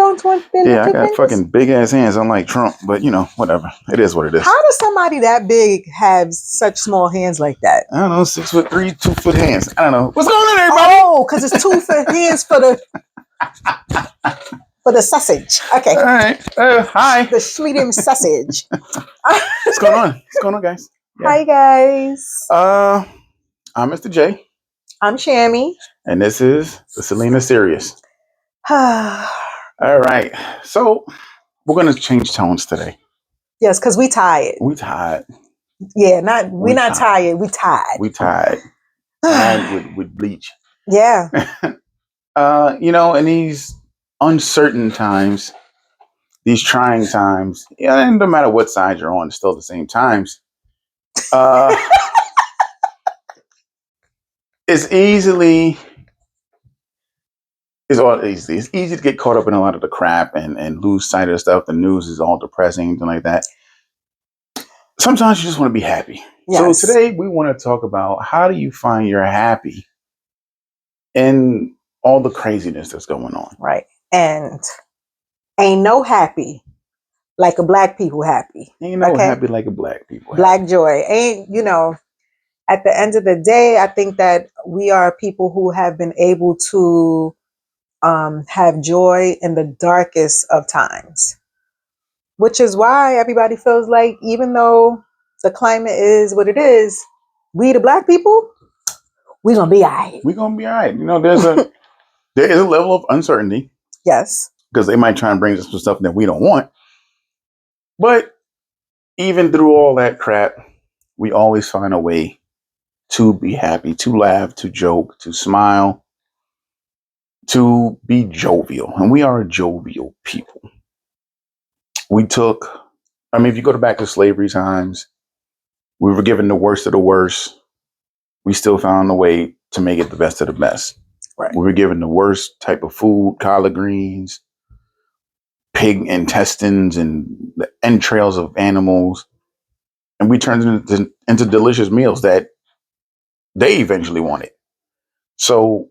don't want their Yeah, I little got fingers? fucking big ass hands, unlike Trump. But whatever. It is what it is. How does somebody that big have such small hands like that? I don't know, 6'3", 2-foot hands. I don't know. What's going on, everybody? Oh, because it's 2 hands for the sausage. Okay. All right. Hi. The Schmiedem sausage. What's going on? What's going on, guys? Yeah. Hi, guys. I'm Mr. J, I'm Shammy. and this is the Selena Serious. All right. So we're gonna change tones today. Yes, because we tired. We tired. Yeah, we're not tired. We tired. We tired. Tired with bleach. Yeah. In these uncertain times, these trying times, and no matter what side you're on, it's still the same times. It's easy to get caught up in a lot of the crap and lose sight of the stuff. The news is all depressing and like that. Sometimes you just want to be happy. Yes. So today we want to talk about how do you find your happy in all the craziness that's going on. Right. And ain't no happy like a black people happy. Ain't no happy like a black people happy. Black joy. At the end of the day, I think that we are people who have been able to have joy in the darkest of times, which is why everybody feels like even though the climate is what it is, we the black people, we're going to be all right. We're going to be all right. There is a level of uncertainty. Yes. Because they might try and bring us some stuff that we don't want. But even through all that crap, we always find a way to be happy, to laugh, to joke, to smile, to be jovial. And we are a jovial people. If you go back to slavery times, we were given the worst of the worst. We still found a way to make it the best of the best. Right. We were given the worst type of food, collard greens, pig intestines, and the entrails of animals. And we turned it into delicious meals that they eventually wanted. So,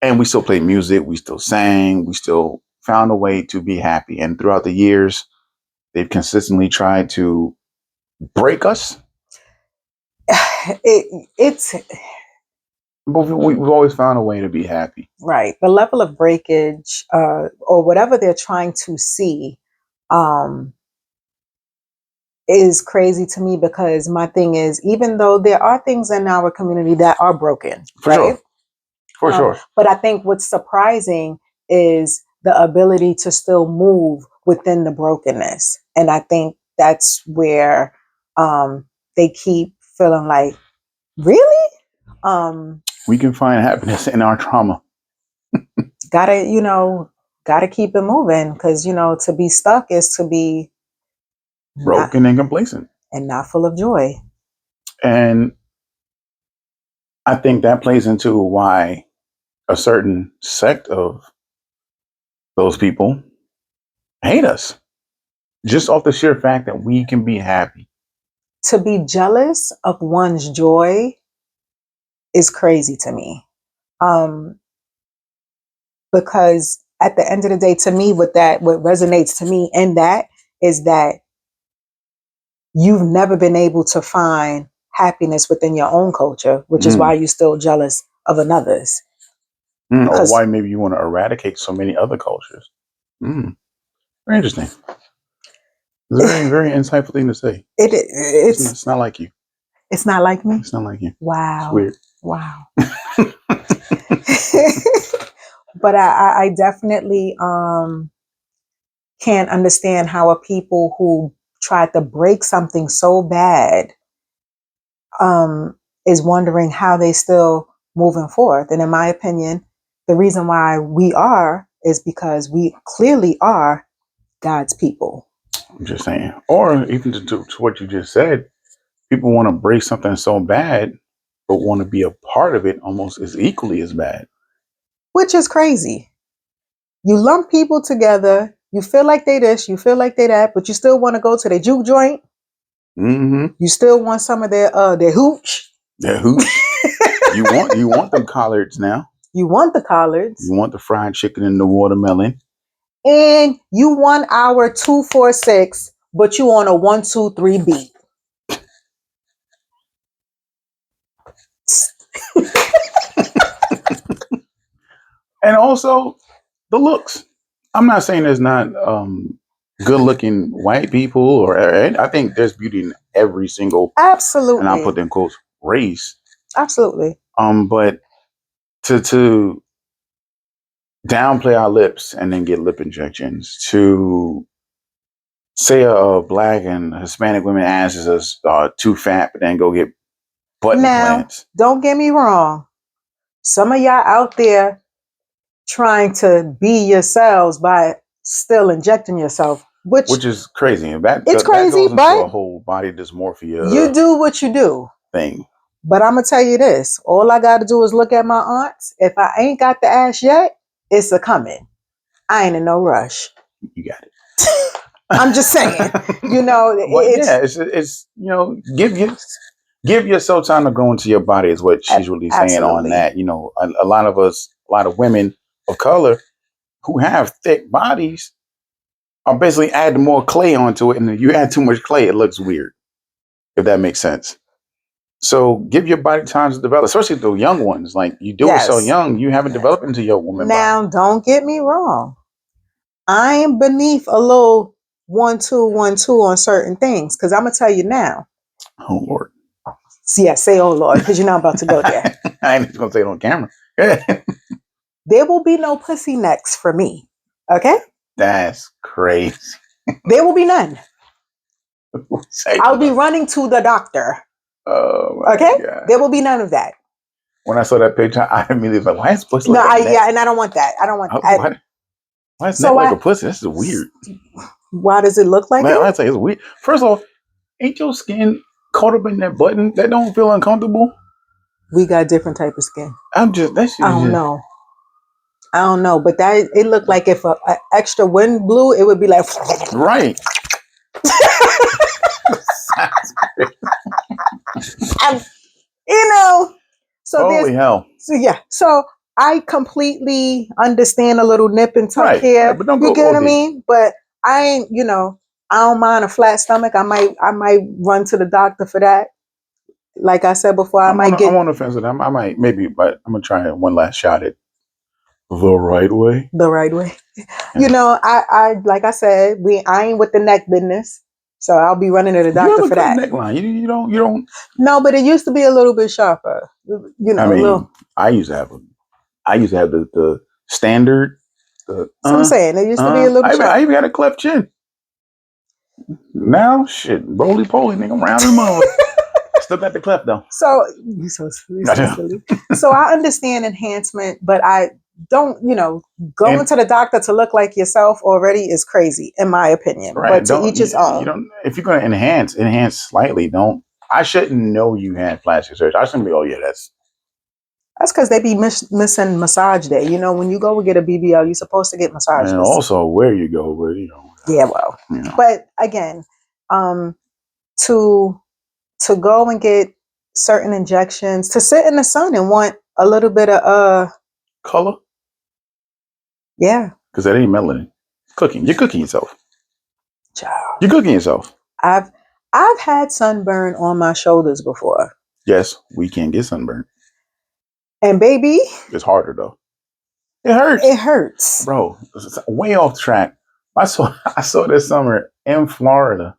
and we still played music, we still sang, we still found a way to be happy. And throughout the years, they've consistently tried to break us. But we've always found a way to be happy. Right. The level of breakage or whatever they're trying to see is crazy to me, because my thing is, even though there are things in our community that are broken, For sure. But I think what's surprising is the ability to still move within the brokenness. And I think that's where they keep feeling like, really? We can find happiness in our trauma. Gotta keep it moving, because, to be stuck is to be broken and complacent and not full of joy. And I think that plays into why a certain sect of those people hate us, just off the sheer fact that we can be happy. To be jealous of one's joy is crazy to me. Because at the end of the day, to me, what resonates to me in that is that you've never been able to find happiness within your own culture, which is why you're still jealous of another's. Or why maybe you want to eradicate so many other cultures. Very interesting. Very, very insightful thing to say. It's not like you. It's not like me? It's not like you. Wow. It's weird. Wow. But I definitely can't understand how a people who tried to break something so bad is wondering how they still moving forth. And in my opinion, the reason why we are is because we clearly are God's people. I'm just saying. Or even to what you just said, people want to break something so bad, but want to be a part of it almost as equally as bad. Which is crazy. You lump people together, you feel like they this, you feel like they that, but you still want to go to their juke joint. Mm-hmm. You still want some of their hooch. Their hooch. You want them collards now. You want the collards. You want the fried chicken and the watermelon. and you 1 hour 246, but you on a 1 2 3 beat. And also the looks. I'm not saying there's not good looking white people, or I think there's beauty in every single, and I'll put Absolutely. in quotes, race. Absolutely. But to downplay our lips and then get lip injections, to say a black and Hispanic women asses are too fat, but then go get butt Now, implants, don't get me wrong. Some of y'all out there trying to be yourselves by still injecting yourself, which which is crazy. And that it's that crazy, goes into a but whole body you dysmorphia do what you do. thing. But I'm gonna tell you this: all I got to do is look at my aunts. If I ain't got the ass yet, it's a coming. I ain't in no rush. You got it. I'm just saying, But it's yeah, it's give yourself time to grow into your body is what she's really saying on absolutely. that. A lot of us, a lot of women of color who have thick bodies are basically adding more clay onto it, and if you add too much clay, it looks weird. If that makes sense. So give your body time to develop, especially the young ones. Like you do it so Yes. young, you haven't developed into your woman body. Now, don't get me wrong. I'm beneath a little 1 2 1 2 on certain things because I'm gonna tell you now. Oh Lord. So yeah, say oh Lord, because you're not about to go there. I ain't just gonna say it on camera. There will be no pussy necks for me. Okay? That's crazy. There will be none. Say I'll be no. running to the doctor. Oh my Okay? god. There will be none of that. When I saw that picture, I immediately was like, why is pussy No, like a neck? and I don't want that. I don't want that. Why is neck So like a pussy? This is weird. why does it look like Man, it? I say it's weird. First of all, ain't your skin caught up in that button? That don't feel uncomfortable. We got different type of skin. That shit I is don't just know. I don't know, but that it looked like if a extra wind blew, it would be like. right. I'm, you know. So there's Holy hell. so I completely understand a little nip and tuck Right. Right. here. But don't You go get what I OD. mean? But I ain't, I don't mind a flat stomach. I might run to the doctor for that. Like I said before, I might I'm get on the fence with that. I might maybe, but I'm gonna try one last shot at the right way. the right way. Yeah. I like I said, I ain't with the neck business. So I'll be running to the You have doctor a for good that. neckline. You don't. No, but it used to be a little bit sharper. I A mean, little. I used to have the standard. The So I'm saying it used to be a little I sharp. even got a cleft chin. Now shit, roly poly, nigga, I'm round as mother. Still got the cleft though. So you're so silly. So I understand enhancement, but I don't, going And to the doctor to look like yourself already is crazy, in my opinion. But right, to don't each his you own. don't if you're gonna enhance slightly. Don't I shouldn't know you had plastic surgery. I shouldn't be. Oh yeah, that's That's because they be missing massage day. When you go and get a BBL, you're supposed to get and massages. also where you go, but Yeah, well, you know, but again, um, to to go and get certain injections, to sit in the sun and want a little bit of color yeah, because that ain't melanin. Cooking, you're cooking yourself. child. You're cooking yourself. I've I've had sunburn on my shoulders before. Yes, we can get sunburned. And baby, It's harder though. It hurts, it hurts. bro. It's way off track. I saw this summer in Florida.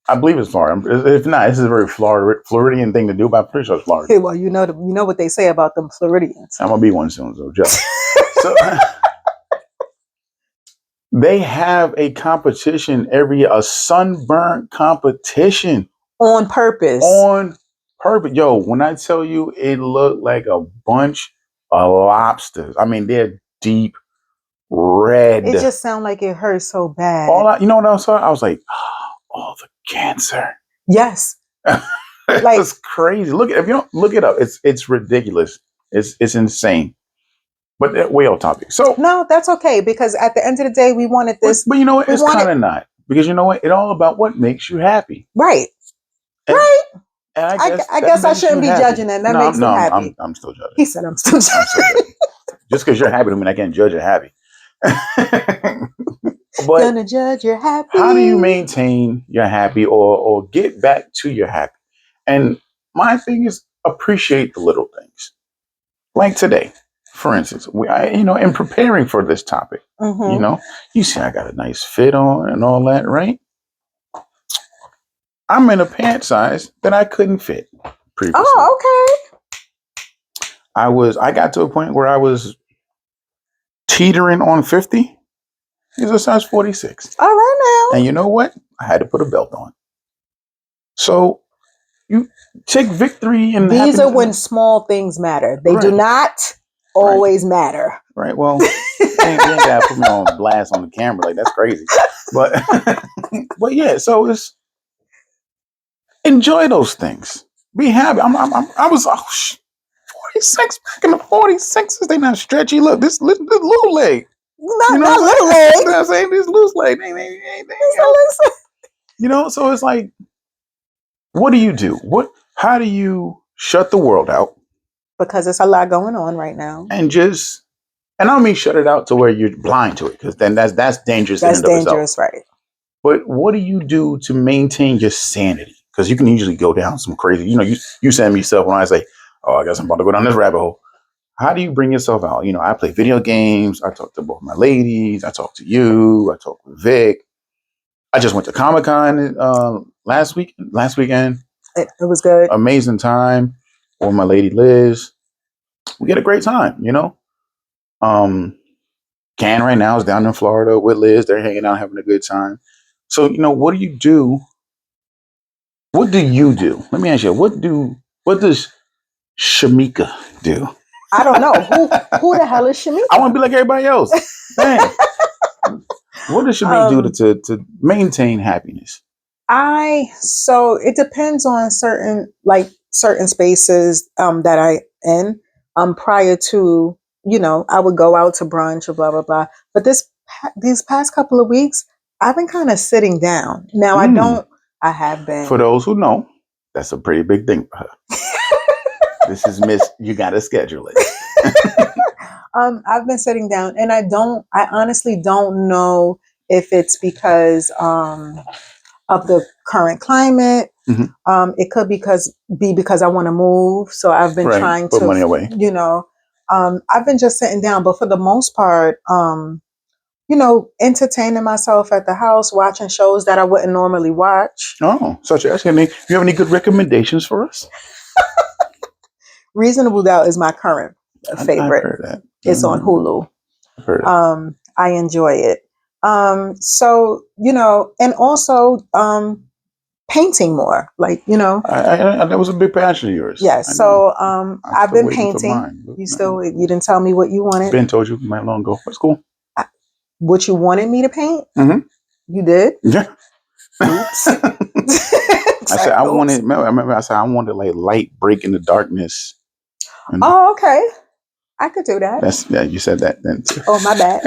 I believe it's Florida. If not, this is a very Floridian thing to do, but I'm pretty sure it's Florida. Hey, well, you know what they say about them Floridians. I'm gonna be one soon, so Joe. So they have a competition a sunburn competition On purpose. on purpose. Yo, when I tell you it looked like a bunch of lobsters. I mean, they're deep It red. just sounds like it hurts so bad. You know what I saw? I was like, oh, the cancer. Yes. It Like, was crazy. If you don't look it up, it's ridiculous. It's insane. But way off topic. So, no, that's okay because at the end of the day, we wanted this. but you know what? We It's wanted kind of not because you know what? It's all about what makes you happy, right, and right. and I guess I that guess I makes you shouldn't be happy. judging them. That No, makes them happy. I'm still judging. He said, "I'm still I'm still judging." judging. Just because you're happy, I mean I can't judge you happy. But Gonna judge your happy. how do you maintain your happy or get back to your happy? And my thing is appreciate the little things. Like today, for instance, in preparing for this topic, Mm-hmm. you see I got a nice fit on and all that, right? I'm in a pant size that I couldn't fit previously. Oh, okay. I got to a point where I was teetering on 50. It's a size 46. All right And you know what? I had to put a belt on. So you take victory and now. These are happiness. when small things matter. They do Right. not always matter. Right. Well, you ain't gotta put me on blast on the camera. Like, that's crazy. But but yeah, so it's enjoy those things. Be happy. I was 46 back in the 46s. They not stretchy. Look, this little leg. Not little leg. You know what I'm saying? This loose leg. So it's like, what do you do? How do you shut the world out? Because it's a lot going on right now. And I don't mean shut it out to where you're blind to it, because then that's dangerous. That's in and of dangerous, itself. right? But what do you do to maintain your sanity? Because you can usually go down some crazy. You send me stuff when I say, "Oh, I guess I'm about to go down this rabbit hole." How do you bring yourself out? I play video games. I talk to both my ladies. I talk to you. I talk with Vic. I just went to Comic-Con last weekend. It was good. Amazing time with my lady Liz. We get a great time, Can right now is down in Florida with Liz. They're hanging out, having a good time. So, what do you do? What do you do? Let me ask you, what does Shamika do? I don't know. Who the hell is Shamika? I want to be like everybody else. Man. What does Shamika do to maintain happiness? So it depends on certain spaces that I in. Prior to, I would go out to brunch or blah blah blah. But these past couple of weeks, I've been kind of sitting down. Now I have been. For those who know, that's a pretty big thing for her. This is Miss, you gotta schedule it. I've been sitting down, and I honestly don't know if it's because of the current climate. Mm-hmm. It could be because I want to move. So I've been trying put to money away. I've been just sitting down, but for the most part, entertaining myself at the house, watching shows that I wouldn't normally watch. Oh, such as, do you have any good recommendations for us? Reasonable Doubt is my current favorite. I've heard that. It's on Hulu. I've heard it. I enjoy it. So, and also painting more, that was a big passion of yours. Yes. So I've been painting. You didn't tell me what you wanted. Ben told you not long ago. That's cool. What you wanted me to paint? Mm-hmm. You did? Yeah. Oops. I said I wanted. I said I wanted like light breaking the darkness. Oh, okay. I could do that. You said that then too. Oh, my bad.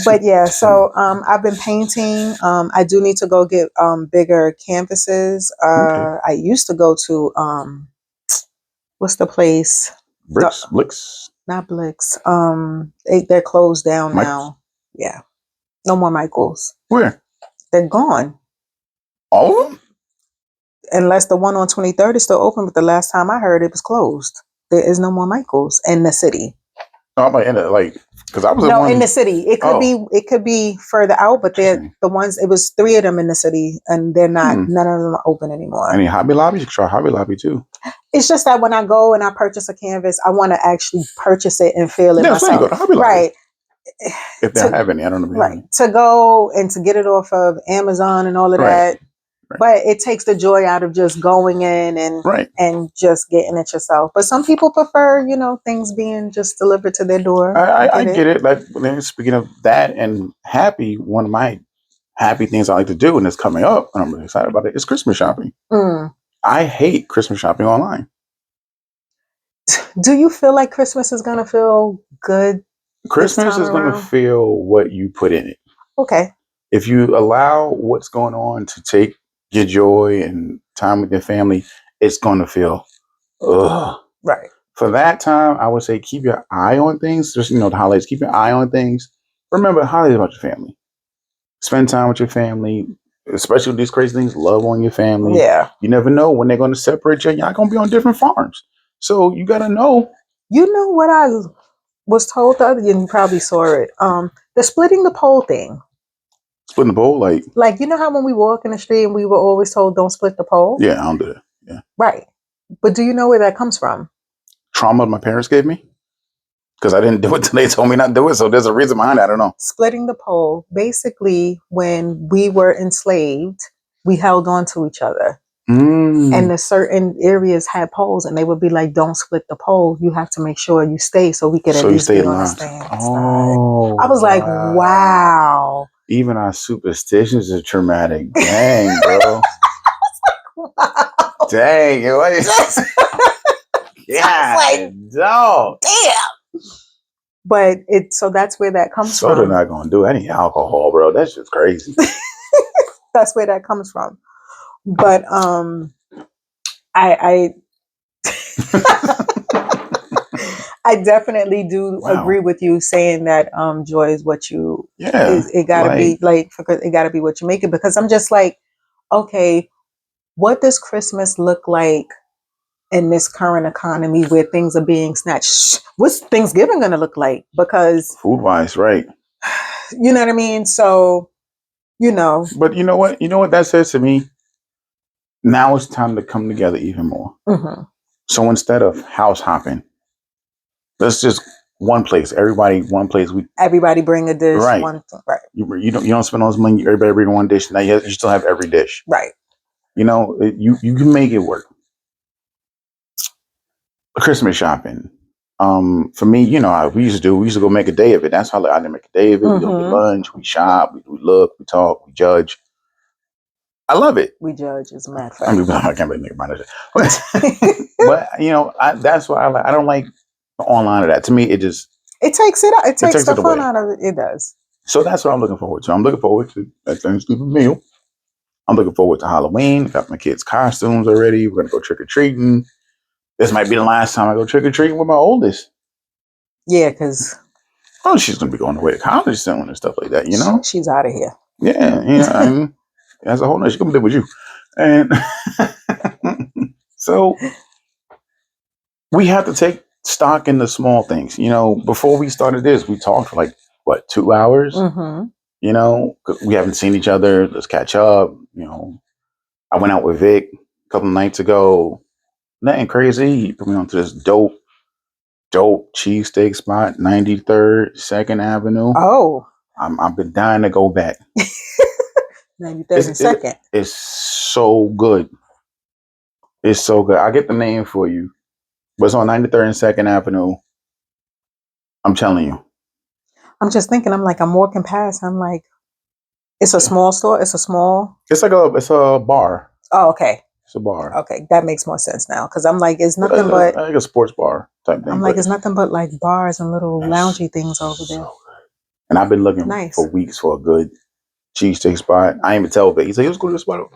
But yeah, so I've been painting. I do need to go get bigger canvases. Okay. I used to go to what's the place? Blix. Not Blix. They're closed down now. Yeah. No more Michaels. Where? They're gone. All of them? Unless the one on 23rd is still open, but the last time I heard it was closed. There is no more Michaels in the city. Oh, because I was in the city. It could be further out, but they're the ones. It was 3 of them in the city, and they're not. None of them are open anymore. Any Hobby Lobby? You can try Hobby Lobby too. It's just that when I go and I purchase a canvas, I want to actually purchase it and feel it myself. So you go to Hobby Lobby. Right. If they have any, I don't know. Right. To go and to get it off of Amazon and all of that. Right. But it takes the joy out of just going in and just getting it yourself. But some people prefer, things being just delivered to their door. I get it. Like, speaking of that and happy, one of my happy things I like to do, and it's coming up, and I'm really excited about it, is Christmas shopping. I hate Christmas shopping online. Do you feel like Christmas is going to feel good? Christmas is going to feel what you put in it. Okay. If you allow what's going on to take your joy and time with your family, it's going to feel, ugh. Right. For that time, I would say keep your eye on things. Just, the holidays, keep your eye on things. remember, holidays about your family. Spend time with your family, especially with these crazy things. Love on your family. Yeah. You never know when they're going to separate you. Y'all going to be on different farms. So you got to know. You know what I was told the other day, and you probably saw it. The splitting the pole thing. Splitting the bowl, Like, you know how when we walk in the street and we were always told don't split the pole? yeah, I don't do that. Yeah. Right. But do you know where that comes from? Trauma my parents gave me because I didn't do it till they told me not to do it. So there's a reason behind it. I don't know. Splitting the pole, basically, when we were enslaved, we held on to each other. And the certain areas had poles, and they would be like, "Don't split the pole. You have to make sure you stay, so we could at So you least stay be on the alive. same side." Oh, I was like, "Wow." Even our superstitions are traumatic. Dang, bro. Dang, it was. Yeah, like, dog. damn. But so that's where that comes Soda from. not gonna do any alcohol, bro. That's just crazy. That's where that comes from. But I I definitely do agree with you saying that joy is what you it gotta be like because it gotta be what you make it, because I'm just like, okay, what does Christmas look like in this current economy where things are being snatched? What's Thanksgiving gonna look like? Because food wise, right? You know what I mean? So, But you know what? You know what that says to me? Now it's time to come together even more. Mm-hmm. So instead of house hopping, let's just one place. Everybody, one place. Everybody bring a dish. Right. One thing, right. You don't spend all this money. Everybody bring one dish. Now you still have every dish. Right. You can make it work. Christmas shopping. For me, we used to go make a day of it. That's how I didn't make a day of it. We go get lunch, we shop, we look, we talk, we judge. I love it. We judge, as a matter of fact. I mean, I can't really think about it. But that's why I don't like the online of that. To me, it takes the fun away. out of it. It does. So that's what I'm looking forward to. I'm looking forward to that Thanksgiving meal. I'm looking forward to Halloween. Got my kids' costumes already. We're gonna go trick or treating. This might be the last time I go trick or treating with my oldest. Yeah, because she's gonna be going away to college soon and stuff like that. She's out of here. Yeah, I mean, as a whole night, she's gonna live with you, and so we have to take stock in the small things. Before we started this, we talked for 2 hours. Mm-hmm. We haven't seen each other. Let's catch up. I went out with Vic a couple of nights ago. Nothing crazy. He put me onto this dope cheesesteak spot, 93rd, 2nd Avenue. Oh. I've been dying to go back. 93rd and 2nd. It's so good. It's so good. I'll get the name for you. But it's on 93rd and 2nd Avenue. I'm telling you. I'm just thinking, I'm walking past, I'm like, it's a small store? It's a small? It's a bar. Oh, okay. It's a bar. Okay, that makes more sense now. Because I'm like, it's nothing but like a sports bar type thing. I'm like, it's nothing but like bars and little loungy things over there. So and I've been looking for weeks for a good cheesesteak spot. I ain't even tell Vic. He's like, let's go to the spot.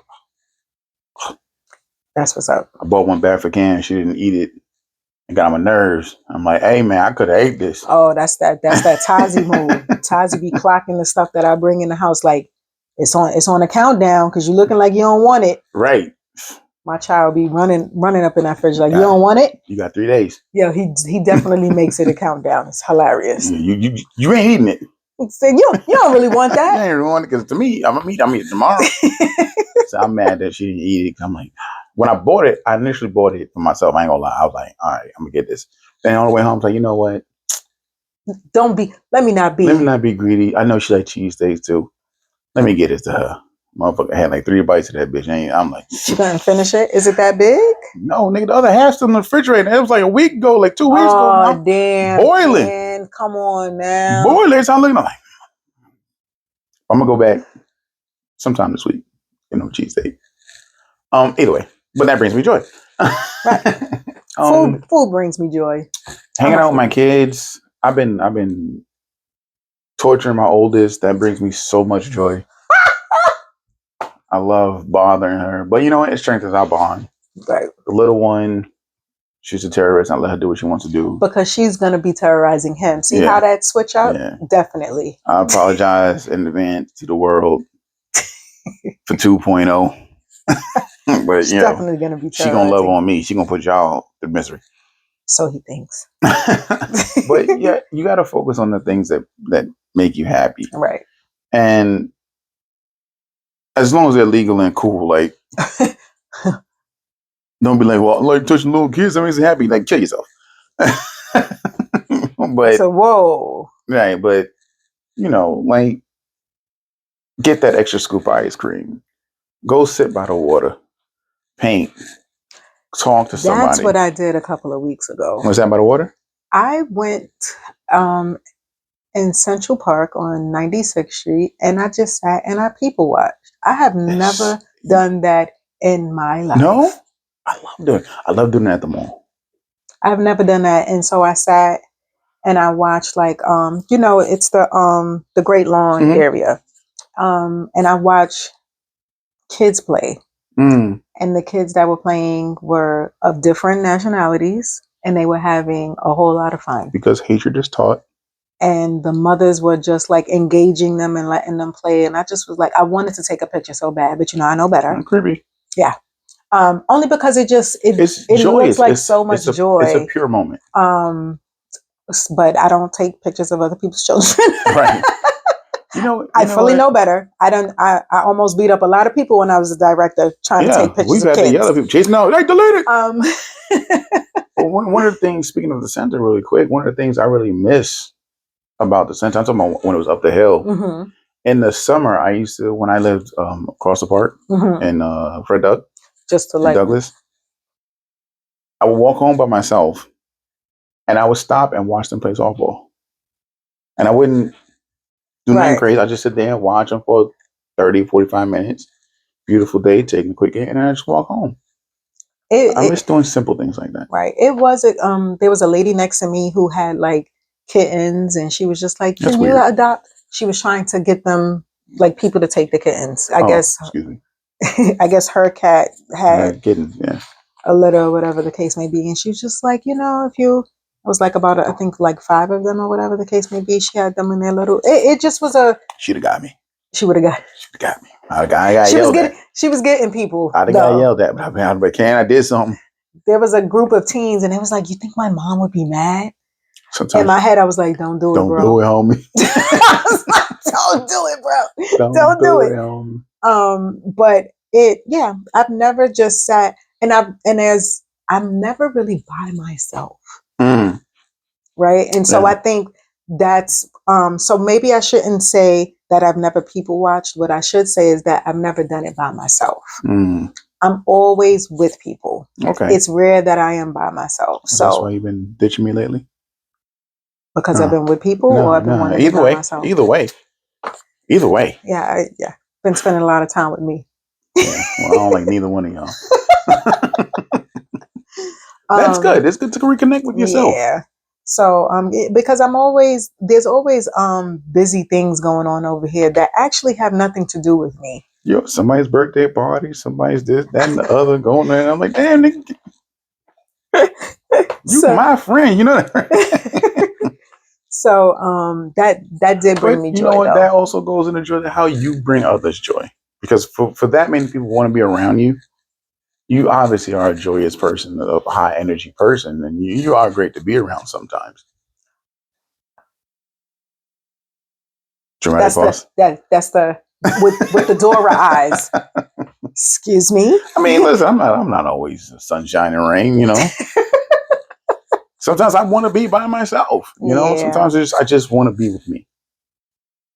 That's what's up. I bought one back for Cam. She didn't eat it. It got on my nerves. I'm like, hey man, I could have ate this. Oh, that's that Tazi move. Tazi be clocking the stuff that I bring in the house. Like it's on a countdown because you're looking like you don't want it. Right. My child be running up in that fridge like, you don't want it? You got 3 days. Yeah, he definitely makes it a countdown. It's hilarious. You ain't eating it. So you don't really want that. You ain't really want it because to me, I'm gonna eat it tomorrow. So I'm mad that she didn't eat it. I'm like, when I bought it, I initially bought it for myself. I ain't gonna lie. I was like, all right, I'm gonna get this. Then on the way home, I was like, you know what? Let me not be greedy. I know she like cheesesteaks too. Let me get it to her. Motherfucker had 3 bites of that bitch. I'm like, she gonna finish it? Is it that big? No, nigga, the other half's still in the refrigerator. It was a week ago, 2 weeks ago. Oh, damn. Boiling. Man, come on now. Boiling. So I'm looking, I'm like, I'm gonna go back sometime this week. Cheesesteak. Either way, but that brings me joy. Right. Food brings me joy. Hanging out with my kids. I've been torturing my oldest. That brings me so much joy. I love bothering her, but it strengthens our bond. Right. The little one, she's a terrorist. I'll let her do what she wants to do. Because she's going to be terrorizing him. See how that switch up? Yeah. Definitely. I apologize in advance to the world for 2.0. But she's definitely going to be she going to love on me. She going to put y'all to misery. So he thinks. But yeah, you got to focus on the things that make you happy. Right. And as long as they're legal and cool, like, don't be like, well, I like touching little kids. That makes me happy. Like, kill yourself. But so, whoa. Right. But, like, get that extra scoop of ice cream. Go sit by the water. Paint. Talk to somebody. That's what I did a couple of weeks ago. Was that by the water? I went in Central Park on 96th Street, and I just sat and I people watched. I have never done that in my life. No? I love doing that at the mall. I've never done that. And so I sat and I watched, like, it's the Great Lawn area. And I watched kids play. And the kids that were playing were of different nationalities, and they were having a whole lot of fun. Because hatred is taught. And the mothers were just like engaging them and letting them play. And I just was like, I wanted to take a picture so bad, but I know better. Creepy. Yeah. Only because it looks like so much joy. It's a pure moment. But I don't take pictures of other people's children. Right. I fully know better. I almost beat up a lot of people when I was a director trying to take pictures of kids. We've had to yell at people, chasing out, delete it. One of the things, speaking of the center really quick, one of the things I really miss about the center, I'm talking about when it was up the hill. Mm-hmm. In the summer, I used to, when I lived across the park in Fred Doug, just to like Douglas, I would walk home by myself and I would stop and watch them play softball. And I wouldn't do nothing crazy. I just sit there and watch them for 30, 45 minutes. Beautiful day, taking a quick hit, and then I just walk home. I miss doing simple things like that. Right. It wasn't, there was a lady next to me who had like kittens, and she was just like, can you adopt? She was trying to get them, like, people to take the kittens. I guess. Excuse me. I guess her cat had kittens, yeah, a litter or whatever the case may be. And she was just like, if you, it was like about, I think like 5 of them or whatever the case may be. She had them in their little, it just was she'd have got me. She would have got me. I got yelled at. She was getting people. I'd have got yelled at, but I did something. There was a group of teens, and it was like, you think my mom would be mad? Sometimes, in my head, I was like, don't do it, bro. Don't do it, homie. I was like, don't do it, bro. Don't do it. Homie. But I've never just sat, I'm never really by myself. Right. And so I think that's, so maybe I shouldn't say that I've never people watched. What I should say is that I've never done it by myself. I'm always with people. Okay. It's rare that I am by myself. So that's why you've been ditching me lately? Because I've been with people, or I've been wanting to be by myself? Either way. Yeah. Been spending a lot of time with me. Yeah. Well, I don't like neither one of y'all. That's good. It's good to reconnect with yourself. Yeah. So, because there's always busy things going on over here that actually have nothing to do with me. Somebody's birthday party, somebody's this, that, and the other going on. And I'm like, damn, nigga, you my friend, So, that did bring me joy. You know what? Though. That also goes into joy, how you bring others joy. Because for that many people want to be around you, you obviously are a joyous person, a high energy person, and you are great to be around sometimes. Dramatic pause. That's the with the Dora eyes. Excuse me. I mean, listen, I'm not always sunshine and rain, Sometimes I want to be by myself, Sometimes I just want to be with me.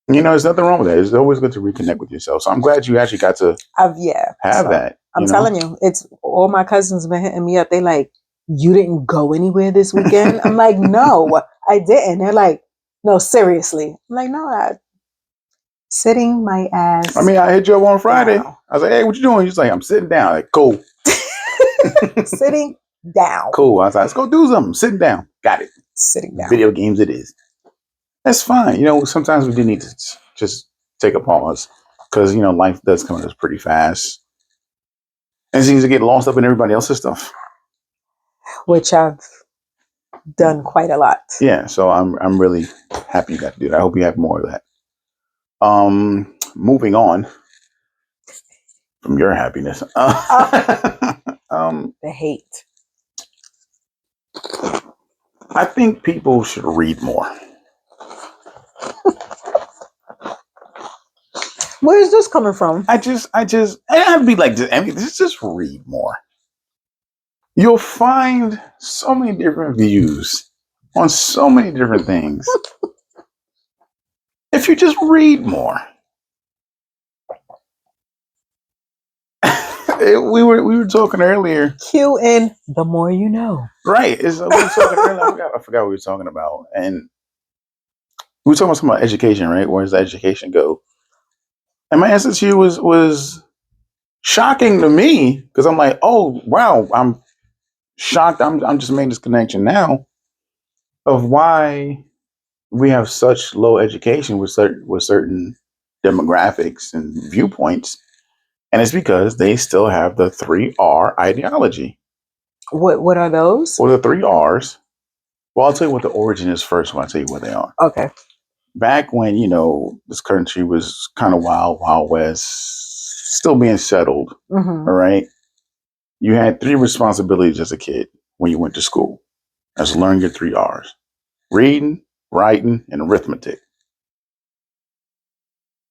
There's nothing wrong with that. It's always good to reconnect with yourself. So I'm glad you actually got to have that. I'm telling you, it's all my cousins been hitting me up. They like, you didn't go anywhere this weekend? I'm like, no, I didn't. They're like, no, seriously. I'm like, no, sitting my ass. I mean, I hit you up on Friday. Down. I was like, hey, what you doing? He's like, I'm sitting down. Like, cool. Sitting down. Cool. I was like, let's go do something. Sitting down. Got it. Sitting down. Video games it is. That's fine. Sometimes we do need to just take a pause because, life does come at us pretty fast. And it seems to get lost up in everybody else's stuff. which I've done quite a lot. Yeah, so I'm really happy you got to do that. I hope you have more of that. Moving on from your happiness. The hate. I think people should read more. Where is this coming from? I have to be like, I mean, just read more. You'll find so many different views on so many different things if you just read more. We were talking earlier. Q in the more you know. Right. We were talking earlier. I forgot what we were talking about. And we were talking about something about education, right? Where does education go? And my answer to you was shocking to me because I'm like, oh wow, I'm shocked. I'm just making this connection now of why we have such low education with certain demographics and viewpoints, and it's because they still have the 3R ideology. What are those? Or the 3Rs. Well, I'll tell you what the origin is first when I tell you what they are. Okay. Back when, this country was kind of wild west, still being settled, all right? You had 3 responsibilities as a kid when you went to school. That's learn your 3Rs. Reading, writing, and arithmetic.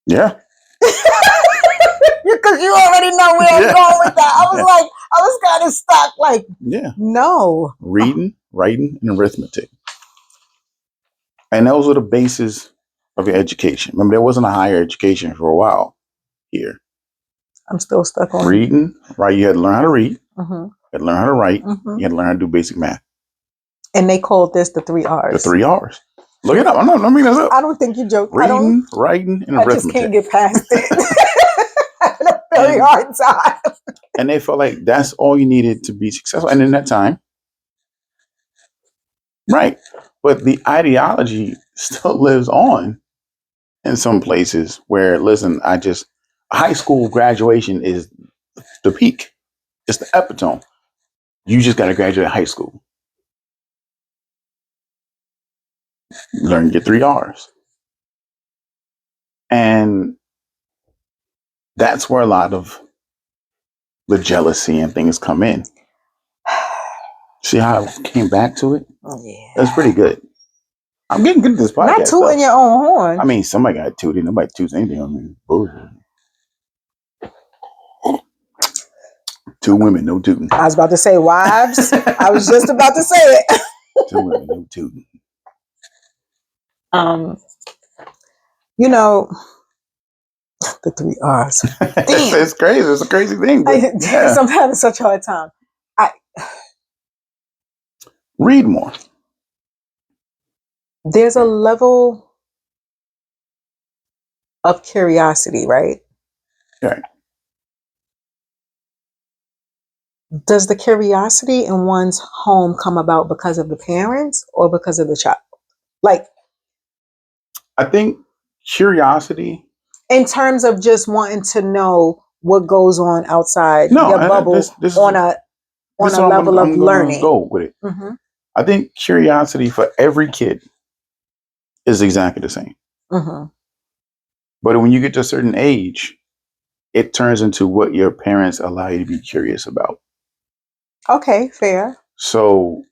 Yeah. Because you already know where I'm going with that. I was kind of stuck. Like, no. Reading, writing, and arithmetic. And those were the basis of your education. Remember, there wasn't a higher education for a while here. I'm still stuck on reading. Right, you had to learn how to read. You had to learn how to write. You had to learn how to do basic math. And they called this the 3Rs. The 3Rs. Look it up. I'm not making this up. I don't think you joke. Reading, writing, and arithmetic. I just can't get past it. Having a very hard time. And they felt like that's all you needed to be successful. And in that time, right. But the ideology still lives on in some places where, listen, high school graduation is the peak. It's the epitome. You just got to graduate high school. Learn your 3Rs. And that's where a lot of the jealousy and things come in. See how I came back to it? Yeah. That's pretty good. I'm getting good at this podcast. Not tooting your own horn. I mean, somebody got tooted. Nobody toots anything on me. Bullshit. 2 women, no tooting. I was about to say wives. I was just about to say it. 2 women, no tooting. The 3Rs. It's crazy. It's a crazy thing. I'm having such a hard time. Read more. There's a level of curiosity, right? Right. Does the curiosity in one's home come about because of the parents or because of the child? Like, I think curiosity, in terms of just wanting to know what goes on outside your bubble on a level of learning. Go with it. I think curiosity for every kid is exactly the same. But when you get to a certain age, it turns into what your parents allow you to be curious about. Okay, fair. So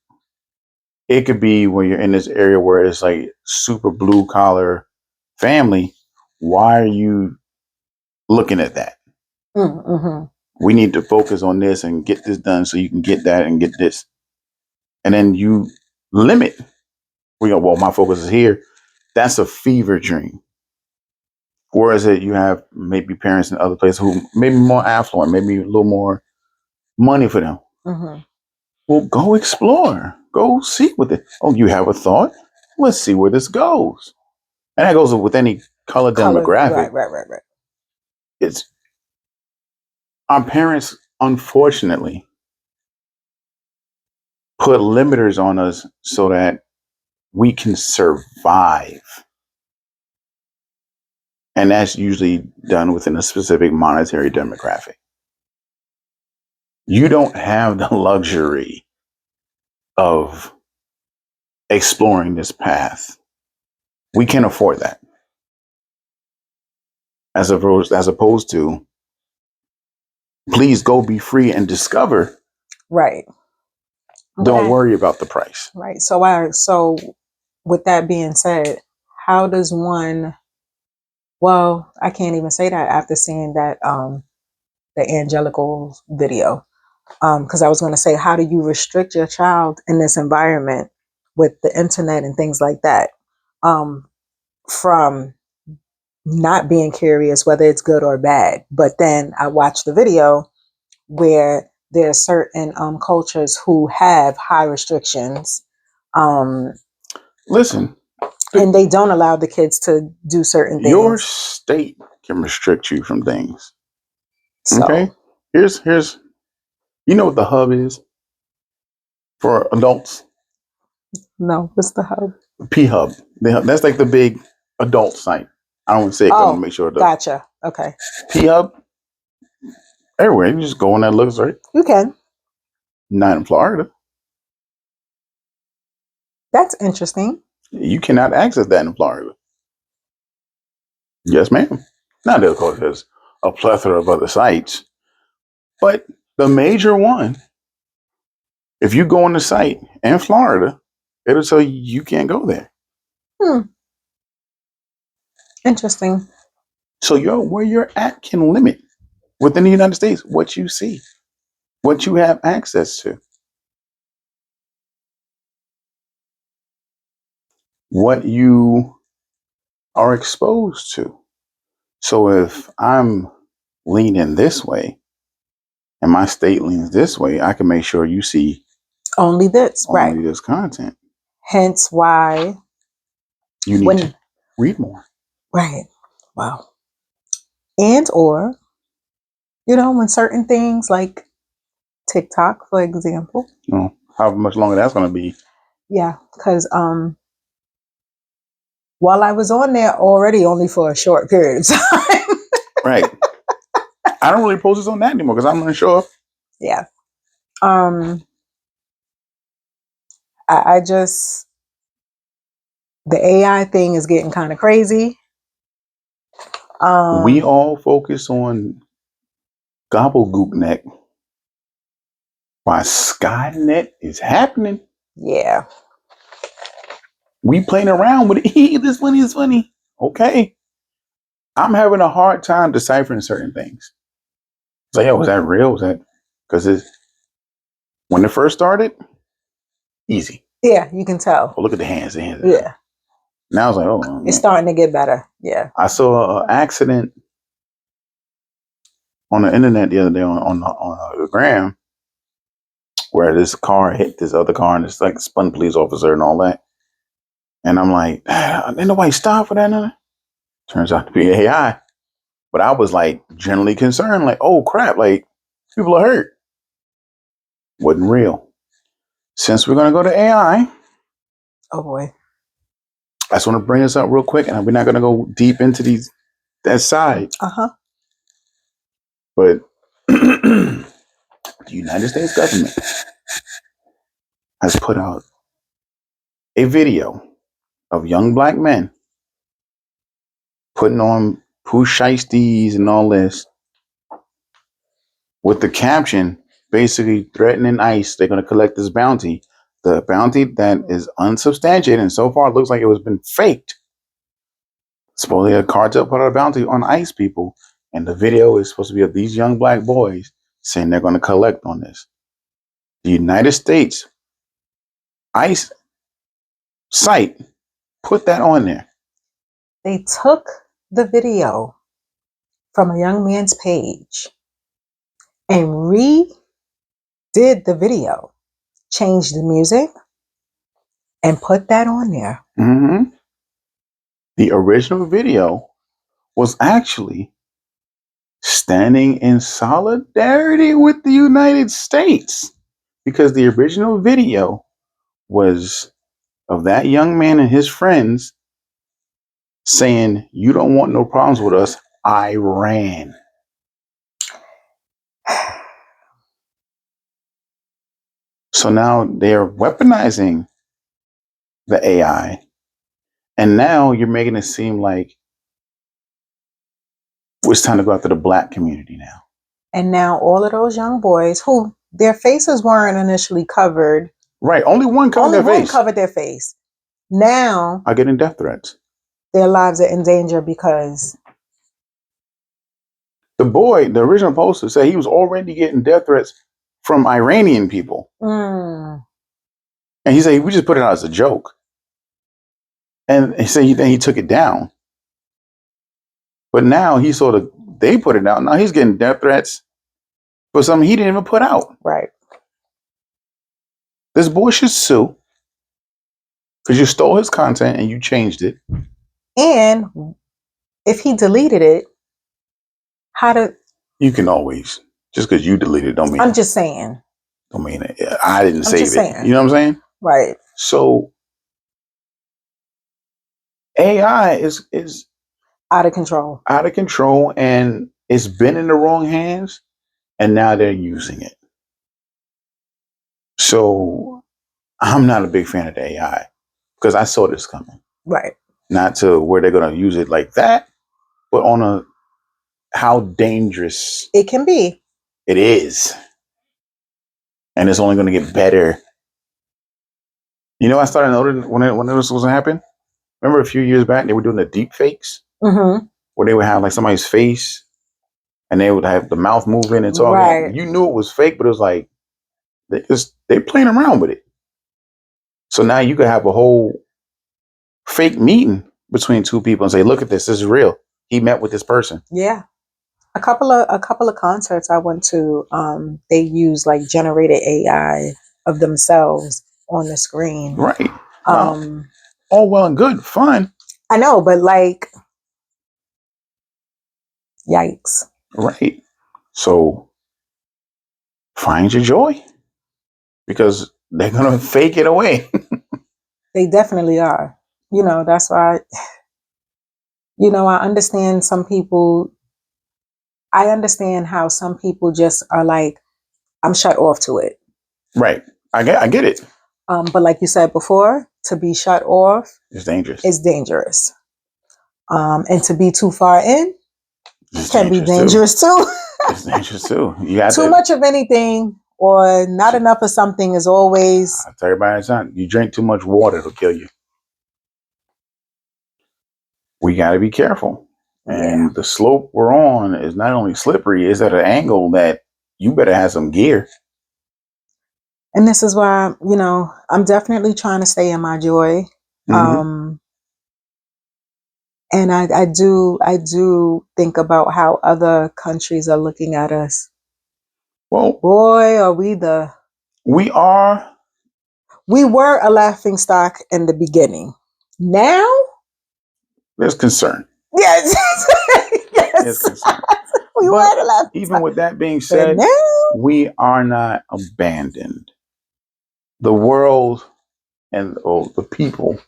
it could be when you're in this area where it's like super blue collar family. Why are you looking at that? We need to focus on this and get this done so you can get that and get this. And then you limit. Well, my focus is here. That's a fever dream. Whereas you have maybe parents in other places who maybe more affluent, maybe a little more money for them. Well, go explore. Go see with it. Oh, you have a thought? Let's see where this goes. And that goes with any color demographic. Right. It's our parents, unfortunately, put limiters on us so that we can survive. And that's usually done within a specific monetary demographic. You don't have the luxury of exploring this path. We can't afford that. As opposed to, please go be free and discover. Right. Don't worry about the price. Right. So with that being said, how does one, well, I can't even say that after seeing that the Angelical video. Because I was going to say, how do you restrict your child in this environment with the internet and things like that, from not being curious, whether it's good or bad? But then I watched the video where there are certain cultures who have high restrictions, um, Listen, and they don't allow the kids to do certain your things. state can restrict you from things. Okay? So, Here's you know what the hub is for adults? no, what's the hub? P Hub. That's like the big adult site. I don't want to say it because I want to Oh, make sure the gotcha. Okay. P Hub everywhere. You just go on that looks right. You can. Not in Florida. That's interesting. You cannot access that in Florida. Yes, ma'am. Now, of course, there's a plethora of other sites, but the major one, if you go on the site in Florida, it'll tell you you can't go there. Hmm. Interesting. So where you're at can limit within the United States what you see, what you have access to, what you are exposed to. So if I'm leaning this way and my state leans this way, I can make sure you see Only this, right? only this content. Hence why You need to when read more. right, wow, and or when certain things like TikTok, for example, You know, however much longer that's going to be. yeah, because while I was on there already only for a short period of time, Right. I don't really post this on that anymore because I'm unsure. yeah, um, I just the AI thing is getting kind of crazy. We all focus on gobblegook neck while Skynet is happening. Yeah, We playing around with it. This funny is funny. Okay. I'm having a hard time deciphering certain things. It's like, yo, was that real? Was that because when it first started, easy. yeah, you can tell. Oh, look at the hands. The hands. Yeah, Now I was like, oh, it's man. starting to get better. Yeah. I saw an accident on the internet the other day on the gram where this car hit this other car and it's like spun police officer and all that. And I'm like, ain't nobody stop for that. None. Turns out to be AI. But I was like generally concerned, like, oh crap, like people are hurt. Wasn't real. Since we're gonna go to AI, Oh boy. I just want to bring this up real quick, and we're not gonna go deep into that side. Uh-huh. But the United States government has put out a video of young black men putting on poo shiesties and all this with the caption basically threatening ICE. They're going to collect this bounty. The bounty that is unsubstantiated and so far it looks like it was been faked. Supposedly a cartel put out a bounty on ICE people, and the video is supposed to be of these young black boys saying they're going to collect on this. The United States ICE site put that on there. They took the video from a young man's page and redid the video, changed the music, and put that on there. Mm-hmm. The original video was actually standing in solidarity with the United States because the original video was of that young man and his friends saying, "You don't want no problems with us, Iran." So now they're weaponizing the AI, and now you're making it seem like it's time to go after the black community now. And now all of those young boys who their faces weren't initially covered. Right. Only one covered their face. Covered their face. Now are getting death threats. Their lives are in danger because the original poster said he was already getting death threats from Iranian people. And he said, we just put it out as a joke. And he said then he took it down. But now they put it out. Now he's getting death threats for something he didn't even put out. Right. This boy should sue because you stole his content and you changed it. And if he deleted it, you can always, just because you deleted it don't mean. I'm just saying. Don't mean it. I didn't save it. Saying. You know what I'm saying? Right. So AI is out of control. Out of control, and it's been in the wrong hands, and now they're using it. So I'm not a big fan of the AI because I saw this coming. Right. Not to where they're going to use it like that, but on how dangerous it can be. It is. And it's only going to get better. You know, I started noticing when this was going to happen. Remember a few years back, they were doing the deep fakes where they would have like somebody's face and they would have the mouth moving and talking. Right. You knew it was fake, but it was like, they're playing around with it. So now you could have a whole fake meeting between two people and say, look at this is real. He met with this person. Yeah. A couple of concerts I went to, they use like generated AI of themselves on the screen. Right. All well and good, fun. I know, but like, yikes. Right. So find your joy because they're going to fake it away. They definitely are. You know, that's why, I understand some people. I understand how some people just are like, I'm shut off to it. Right. I get it. But like you said before, to be shut off is dangerous. It's dangerous. And to be too far in can be dangerous too. It's dangerous too. You have too much of anything or not enough of something is always. I tell everybody, son, you drink too much water, it'll kill you. We got to be careful. And the slope we're on is not only slippery, it's at an angle that you better have some gear. And this is why, I'm definitely trying to stay in my joy. And I do think about how other countries are looking at us. Well, boy, are we were a laughing stock in the beginning. Now there's concern. Yes. Yes. There's concern. We were a laughing stock. Even with that being said, we are not abandoned. The world and the people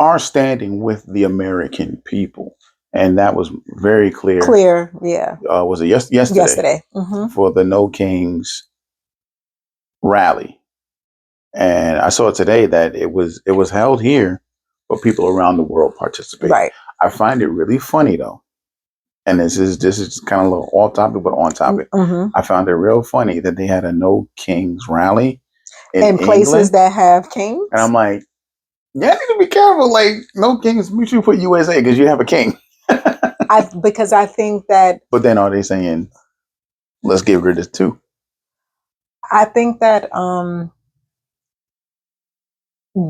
are standing with the American people. And that was very clear. Yeah. Was it yesterday? For the No Kings rally. And I saw today that it was held here, but people around the world participate. Right. I find it really funny though. And this is kind of a little off topic, but on topic. I found it real funny that they had a No Kings rally in places England, that have kings. And I'm like, yeah, need to be careful. Like, no kings, we should put USA because you have a king. Because I think that. But then are they saying, let's get rid of it too? I think that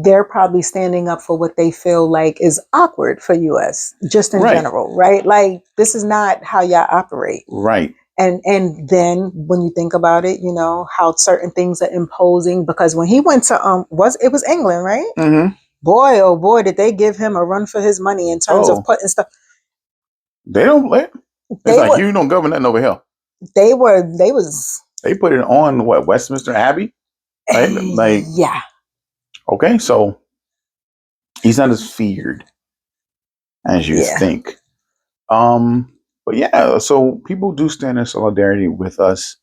they're probably standing up for what they feel like is awkward for US, just in general, right? Like, this is not how y'all operate. Right. And then when you think about it, how certain things are imposing, because when he went to it was England, right? Boy, oh boy, did they give him a run for his money in terms of putting stuff. They don't let. It's like, you don't govern nothing over here. They put it on what, Westminster Abbey? Like yeah. Okay, so he's not as feared as you think. But yeah, so people do stand in solidarity with us.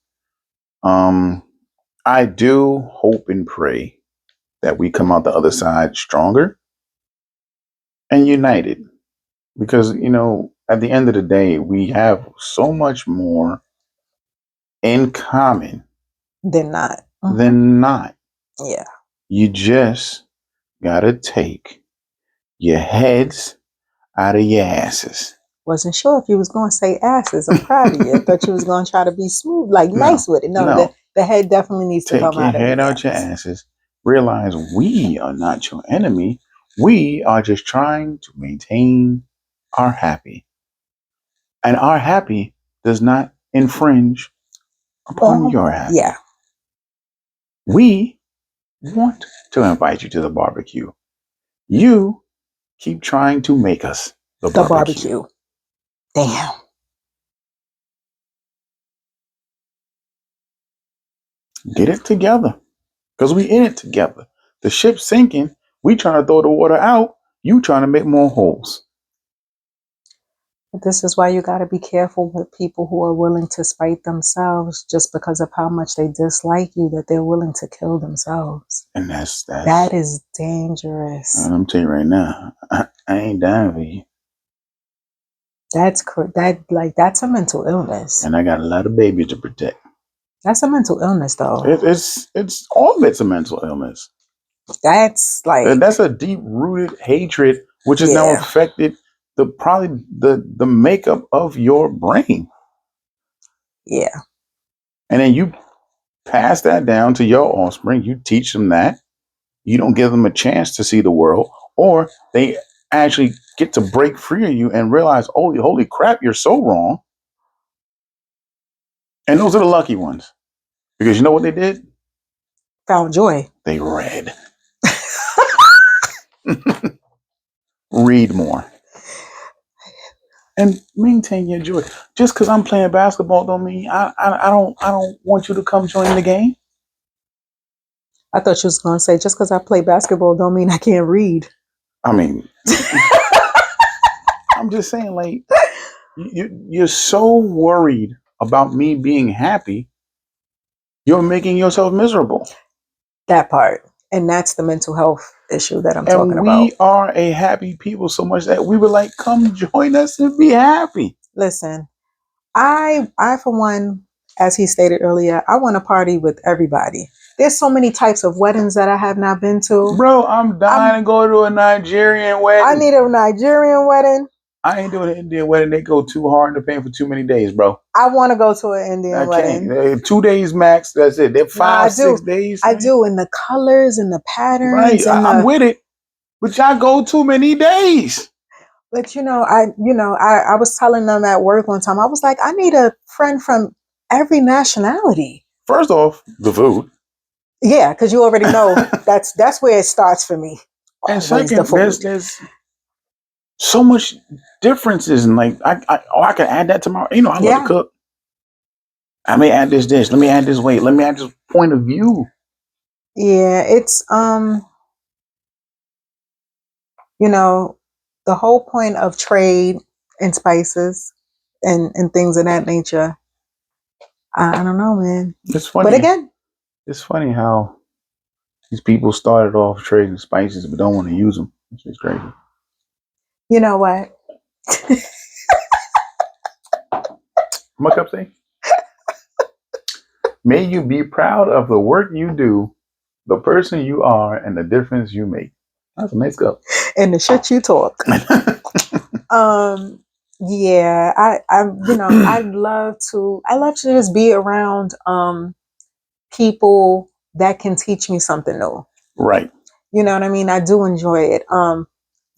I do hope and pray that we come out the other side stronger and united because, at the end of the day, we have so much more in common They're not. than not. Yeah. You just got to take your heads out of your asses. Wasn't sure if you was going to say asses. I'm proud of you. I thought you was going to try to be smooth, like No, nice with it. No, no. the head definitely needs to Take come your out of head the out your ass. asses. Realize we are not your enemy. We are just trying to maintain our happy. And our happy does not infringe upon your happy. Yeah. We want to invite you to the barbecue. You keep trying to make us the The barbecue. barbecue. Damn. Get it together. Because we in it together. The ship's sinking. We trying to throw the water out. You trying to make more holes. This is why you got to be careful with people who are willing to spite themselves just because of how much they dislike you, that they're willing to kill themselves. And that's That is dangerous. And I'm telling you right now, I ain't dying for you. That's that's a mental illness. And I got a lot of babies to protect. That's a mental illness, though. It's all of it's a mental illness. That's That's a deep rooted hatred, which has now affected the makeup of your brain. Yeah. And then you pass that down to your offspring. You teach them that. You don't give them a chance to see the world, or they actually get to break free of you and realize, holy crap, you're so wrong. And those are the lucky ones. Because you know what they did? Found joy. They read. Read more. And maintain your joy. Just because I'm playing basketball don't mean I don't want you to come join the game. I thought you was gonna say just because I play basketball don't mean I can't read. I mean, I'm just saying, like, you're so worried about me being happy, you're making yourself miserable. That part. And that's the mental health issue that I'm And talking we about. are a happy people so much that we were like, come join us and be happy. Listen, I for one, as he stated earlier, I want to party with everybody. There's so many types of weddings that I have not been to. Bro, I'm dying to go to a Nigerian wedding. I need a Nigerian wedding. I ain't doing an Indian wedding. They go too hard and they're paying for too many days, bro. I want to go to an Indian wedding. Can't. 2 days max. That's it. They're 5, 6 days. I do. And the colors and the patterns. Right. And I'm with it. But y'all go too many days. But I was telling them at work one time, I was like, I need a friend from every nationality. First off, the food. Yeah, because you already know that's where it starts for me. And second, there's so much differences, and like I can add that tomorrow. I love to cook. I may add this dish. Let me add this weight. Let me add this point of view. Yeah, it's the whole point of trade and spices and things of that nature. I don't know, man. It's funny. But again, it's funny how these people started off trading spices but don't want to use them. It's just crazy. You know what? What up, say? May you be proud of the work you do, the person you are, and the difference you make. That's a nice cup. And the shit you talk. Yeah, I I love to just be around people that can teach me something new. Right. You know what I mean? I do enjoy it.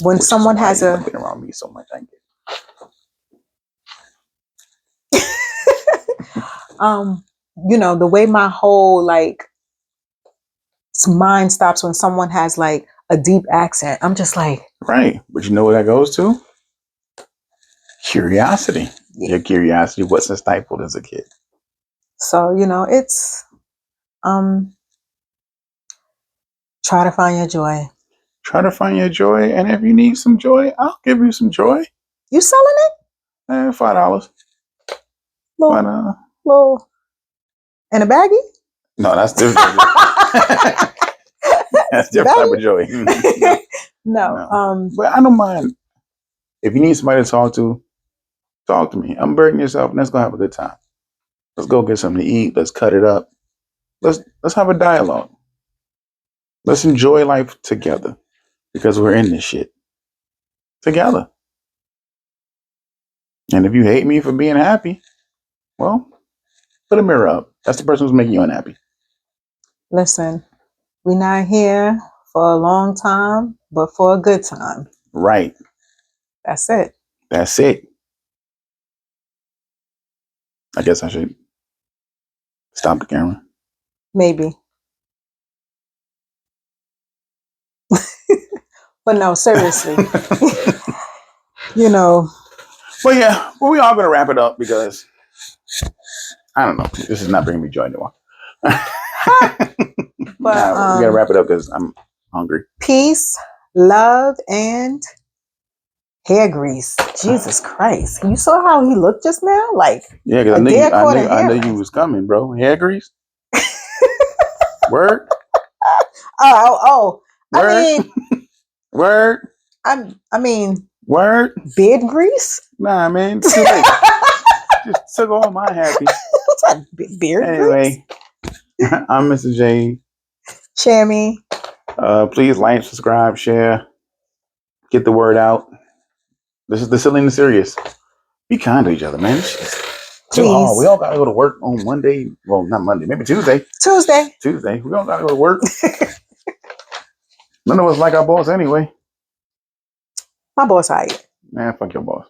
When Which someone has been around me so much, I get the way my whole mind stops when someone has like a deep accent. I'm just like, right. But you know what that goes to? Curiosity. Yeah. Your curiosity wasn't stifled as a kid. So, it's try to find your joy. Try to find your joy. And if you need some joy, I'll give you some joy. You selling it? $5. Little in a baggie? No, that's different. That's different type of joy. No, No. no. But I don't mind if you need somebody to talk to me. I'm burdening yourself, and let's go have a good time. Let's go get something to eat. Let's cut it up. Let's have a dialogue. Let's enjoy life together because we're in this shit together. And if you hate me for being happy, well, put a mirror up. That's the person who's making you unhappy. Listen, we're not here for a long time, but for a good time. Right. That's it. That's it. I guess I should stop the camera. Maybe. But no, seriously. But yeah, well, we are going to wrap it up because I don't know. This is not bringing me joy anymore. But we got to wrap it up because I'm hungry. Peace, love, and hair grease. Jesus Christ. You saw how he looked just now? Like, yeah, because I knew you was coming, bro. Hair grease? Word? Oh. Word? Word? I mean, word? Beard grease? Nah, man. Too late. Just took all my happy. Beard anyway, grease? I'm Mr. J. Chammy. Please like, subscribe, share, get the word out. This is the silly and the serious. Be kind to each other, man. Too hard. We all gotta go to work on Monday. Well, not Monday, maybe Tuesday. Tuesday. We all gotta go to work. None of us like our boss anyway. My boss hired. Man, fuck your boss.